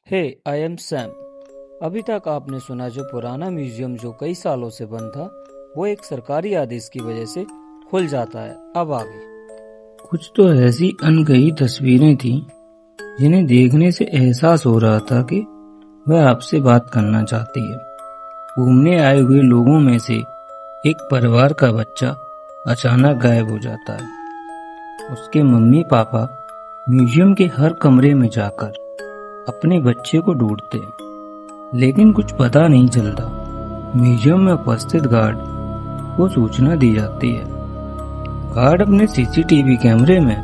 Hey, I am Sam. अभी तक आपने सुना जो पुराना म्यूजियम जो कई सालों से बंद था वो एक सरकारी आदेश की वजह से खुल जाता है। अब आगे कुछ तो ऐसी अनकही तस्वीरें थीं जिन्हें देखने से एहसास हो रहा था कि वह आपसे बात करना चाहती है। घूमने आए हुए लोगों में से एक परिवार का बच्चा अचानक गायब हो जाता है। उसके मम्मी पापा म्यूजियम के हर कमरे में जाकर अपने बच्चे को ढूंढते हैं, लेकिन कुछ पता नहीं चलता। म्यूजियम में उपस्थित गार्ड को सूचना दी जाती है। गार्ड अपने सीसीटीवी कैमरे में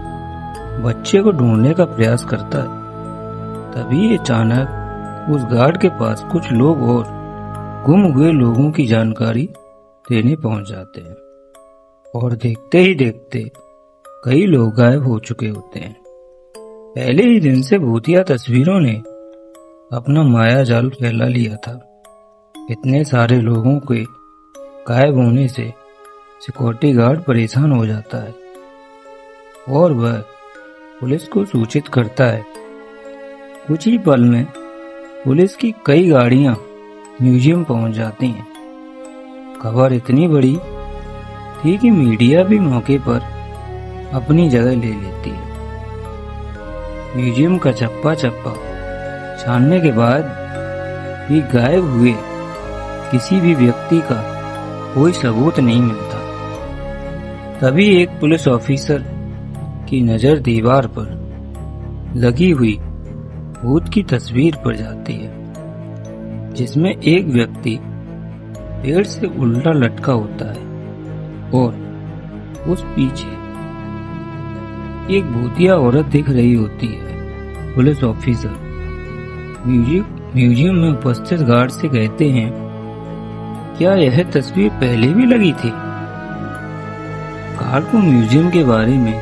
बच्चे को ढूंढने का प्रयास करता है। तभी अचानक उस गार्ड के पास कुछ लोग और गुम हुए लोगों की जानकारी देने पहुंच जाते हैं और देखते ही देखते कई लोग गायब हो चुके होते हैं। पहले ही दिन से भूतिया तस्वीरों ने अपना माया जाल फैला लिया था। इतने सारे लोगों के गायब होने से सिक्योरिटी गार्ड परेशान हो जाता है और वह पुलिस को सूचित करता है। कुछ ही पल में पुलिस की कई गाड़ियां म्यूजियम पहुंच जाती हैं। खबर इतनी बड़ी थी कि मीडिया भी मौके पर अपनी जगह ले लेती है। म्यूजियम का चप्पा चप्पा छानने के बाद भी गायब हुए किसी भी व्यक्ति का कोई सबूत नहीं मिलता। तभी एक पुलिस ऑफिसर की नजर दीवार पर लगी हुई भूत की तस्वीर पर जाती है, जिसमें एक व्यक्ति पेड़ से उल्टा लटका होता है और उस पीछे एक भूतिया औरत दिख रही होती है। पुलिस ऑफिसर म्यूजियम में उपस्थित गार्ड से कहते हैं, क्या यह तस्वीर पहले भी लगी थी? गार्ड को म्यूजियम के बारे में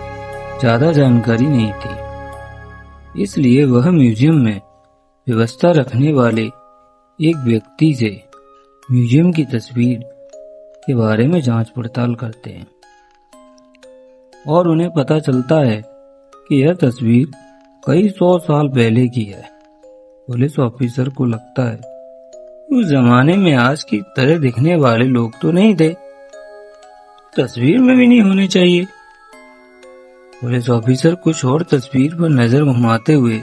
ज्यादा जानकारी नहीं थी, इसलिए वह म्यूजियम में व्यवस्था रखने वाले एक व्यक्ति से म्यूजियम की तस्वीर के बारे में जांच पड़ताल करते हैं और उन्हें पता चलता है कि यह तस्वीर कई 100 साल पहले की है। पुलिस ऑफिसर को लगता है उस जमाने में आज की तरह दिखने वाले लोग तो नहीं थे, तस्वीर में भी नहीं होने चाहिए। पुलिस ऑफिसर कुछ और तस्वीर पर नजर घुमाते हुए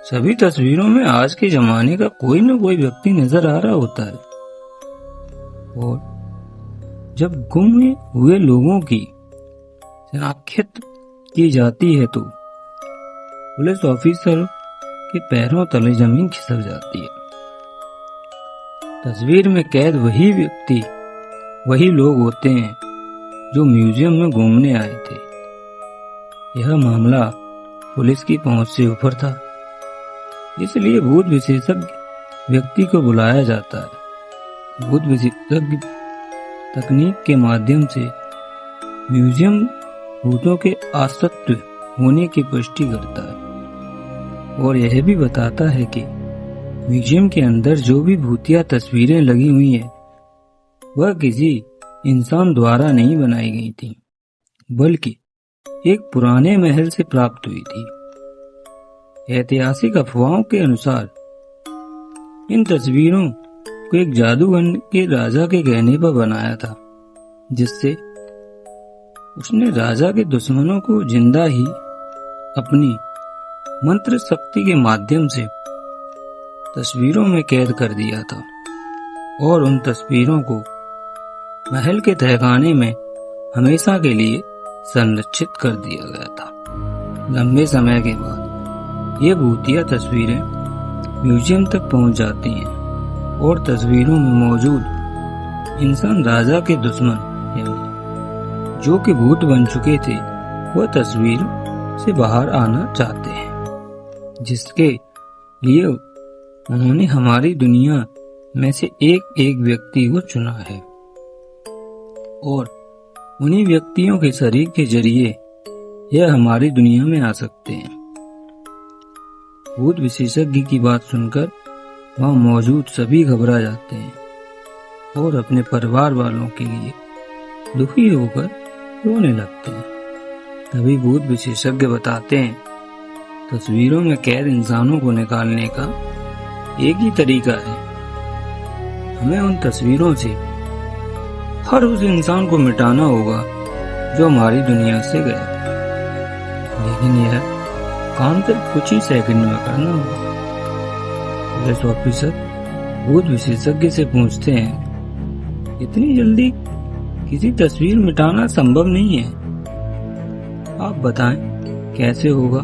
सभी तस्वीरों में आज के जमाने का कोई न कोई व्यक्ति नजर आ रहा होता है और जब गुम हुए लोगों की शनाख्त की जाती है तो पुलिस ऑफिसर के पैरों तले जमीन खिसक जाती है। तस्वीर में कैद वही व्यक्ति वही लोग होते हैं जो म्यूजियम में घूमने आए थे। यह मामला पुलिस की पहुंच से ऊपर था, इसलिए भूत विशेषज्ञ व्यक्ति को बुलाया जाता है। भूत विशेषज्ञ तकनीक के माध्यम से म्यूजियम भूतों के अस्तित्व होने की पुष्टि करता है और यह भी बताता है कि म्यूजियम के अंदर जो भी भूतिया तस्वीरें लगी हुई हैं वह किसी इंसान द्वारा नहीं बनाई गई थी, बल्कि एक पुराने महल से प्राप्त हुई थी। ऐतिहासिक अफवाहों के अनुसार इन तस्वीरों को एक जादूगर के राजा के कहने पर बनाया था, जिससे उसने राजा के दुश्मनों को जिंदा ही अपनी मंत्र शक्ति के माध्यम से तस्वीरों में कैद कर दिया था और उन तस्वीरों को महल के तहखाने में हमेशा के लिए संरक्षित कर दिया गया था। लंबे समय के बाद ये भूतिया तस्वीरें म्यूजियम तक पहुंच जाती हैं और तस्वीरों में मौजूद इंसान राजा के दुश्मन यानी जो कि भूत बन चुके थे वह तस्वीर से बाहर आना चाहते हैं, जिसके लिए उन्होंने हमारी दुनिया में से एक व्यक्ति को चुना है और उन्हीं व्यक्तियों के शरीर के जरिए यह हमारी दुनिया में आ सकते हैं। भूत विशेषज्ञ की बात सुनकर वहां मौजूद सभी घबरा जाते हैं और अपने परिवार वालों के लिए दुखी होकर रोने लगते हैं। तभी भूत विशेषज्ञ बताते हैं तस्वीरों में कैद इंसानों को निकालने का एक ही तरीका है। हमें उन तस्वीरों से हर उस इंसान को मिटाना होगा जो हमारी दुनिया से गया था। लेकिन यह काम सिर्फ कुछ ही सेकंड में करना होगा। पुलिस ऑफिसर भूत विशेषज्ञ से पूछते हैं, इतनी जल्दी किसी तस्वीर मिटाना संभव नहीं है, आप बताएं कैसे होगा।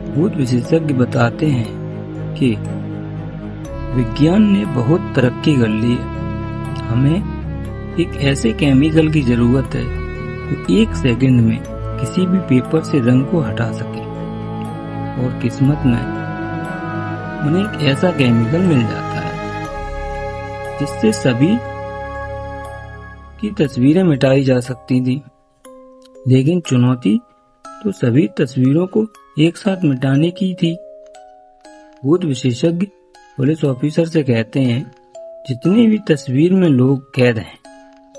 भूत विशेषज्ञ बताते हैं कि विज्ञान ने बहुत तरक्की कर ली है। हमें एक ऐसे केमिकल की जरूरत है जो एक सेकंड में किसी भी पेपर से रंग को हटा सके, और किस्मत में उन्हें एक ऐसा केमिकल मिल जाता है जिससे सभी की तस्वीरें मिटाई जा सकती थी। लेकिन चुनौती तो सभी तस्वीरों को एक साथ मिटाने की थी। भूत विशेषज्ञ पुलिस ऑफिसर से कहते हैं, जितनी भी तस्वीर में लोग कैद हैं,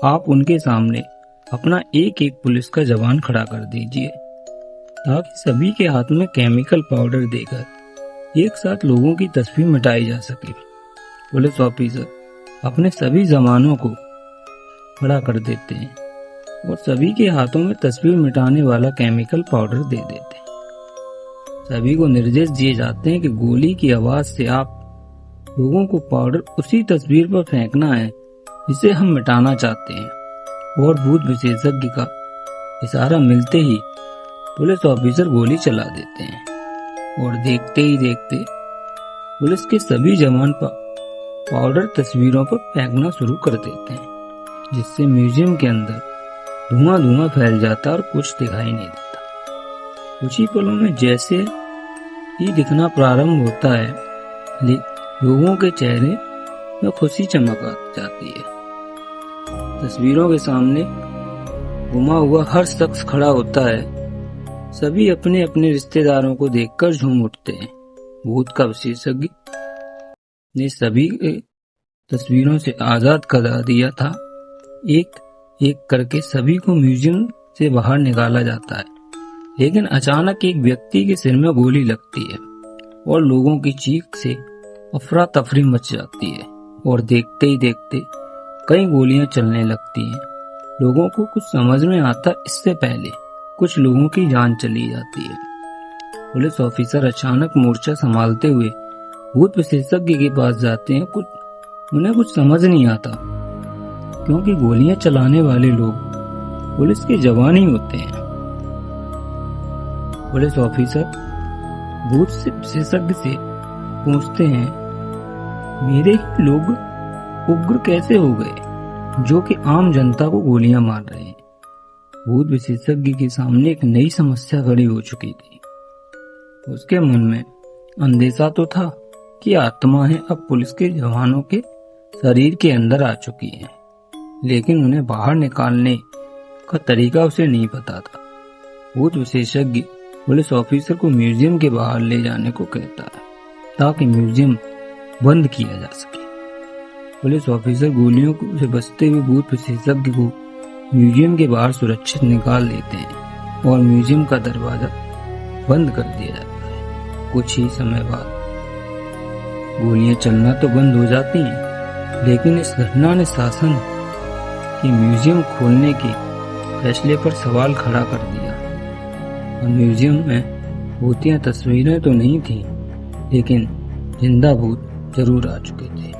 आप उनके सामने अपना एक एक पुलिस का जवान खड़ा कर दीजिए, ताकि सभी के हाथ में केमिकल पाउडर देकर एक साथ लोगों की तस्वीर मिटाई जा सके। पुलिस ऑफिसर अपने सभी जवानों को खड़ा कर देते हैं और सभी के हाथों में तस्वीर मिटाने वाला केमिकल पाउडर दे देते हैं। सभी को निर्देश दिए जाते हैं कि गोली की आवाज से आप लोगों को पाउडर उसी तस्वीर पर फेंकना है जिसे हम मिटाना चाहते हैं। और भूत विशेषज्ञ का इशारा मिलते ही पुलिस ऑफिसर गोली चला देते हैं और देखते ही देखते पुलिस के सभी जवान पाउडर तस्वीरों पर फेंकना शुरू कर देते हैं, जिससे म्यूजियम के अंदर धुआं धुआं फैल जाता है और कुछ दिखाई नहीं देता। कुछ ही पलों में जैसे ही दिखना प्रारंभ होता है, लोगों के चेहरे में खुशी चमक आ जाती है। तस्वीरों के सामने घुमा हुआ हर शख्स खड़ा होता है। सभी अपने अपने रिश्तेदारों को देखकर झूम उठते हैं। भूत का विशेषज्ञ ने सभी तस्वीरों से आजाद करा दिया था। एक एक करके सभी को म्यूजियम से बाहर निकाला जाता है, लेकिन अचानक एक व्यक्ति के सिर में गोली लगती है और लोगों की चीख से अफरा तफरी मच जाती है और देखते ही देखते कई गोलियां चलने लगती हैं। लोगों को कुछ समझ में आता इससे पहले कुछ लोगों की जान चली जाती है। पुलिस ऑफिसर अचानक मोर्चा संभालते हुए भूत विशेषज्ञ के पास जाते हैं। उन्हें कुछ समझ नहीं आता, क्योंकि गोलियां चलाने वाले लोग पुलिस के जवान ही होते हैं। पुलिस ऑफिसर भूत विशेषज्ञ से पूछते हैं, मेरे ही लोग उग्र कैसे हो गए जो कि आम जनता को गोलियां मार रहे हैं। भूत विशेषज्ञ के सामने एक नई समस्या खड़ी हो चुकी थी। उसके मन में अंदेशा तो था कि आत्माएं अब पुलिस के जवानों के शरीर के अंदर आ चुकी हैं, लेकिन उन्हें बाहर निकालने का तरीका उसे नहीं पता था। भूत विशेषज्ञ पुलिस ऑफिसर को म्यूजियम के बाहर ले जाने को कहता है, ताकि म्यूजियम बंद किया जा सके। पुलिस ऑफिसर गोलियों से बचते हुए भूत विशेषज्ञ को म्यूजियम के बाहर सुरक्षित निकाल देते हैं और म्यूजियम का दरवाजा बंद कर दिया जाता है। कुछ ही समय बाद गोलियां चलना तो बंद हो जाती हैं, लेकिन इस घटना ने शासन के म्यूजियम खोलने के फैसले पर सवाल खड़ा कर दिया। और म्यूजियम में भूतिया तस्वीरें तो नहीं थी, लेकिन जिंदा भूत जरूर आ चुके थे।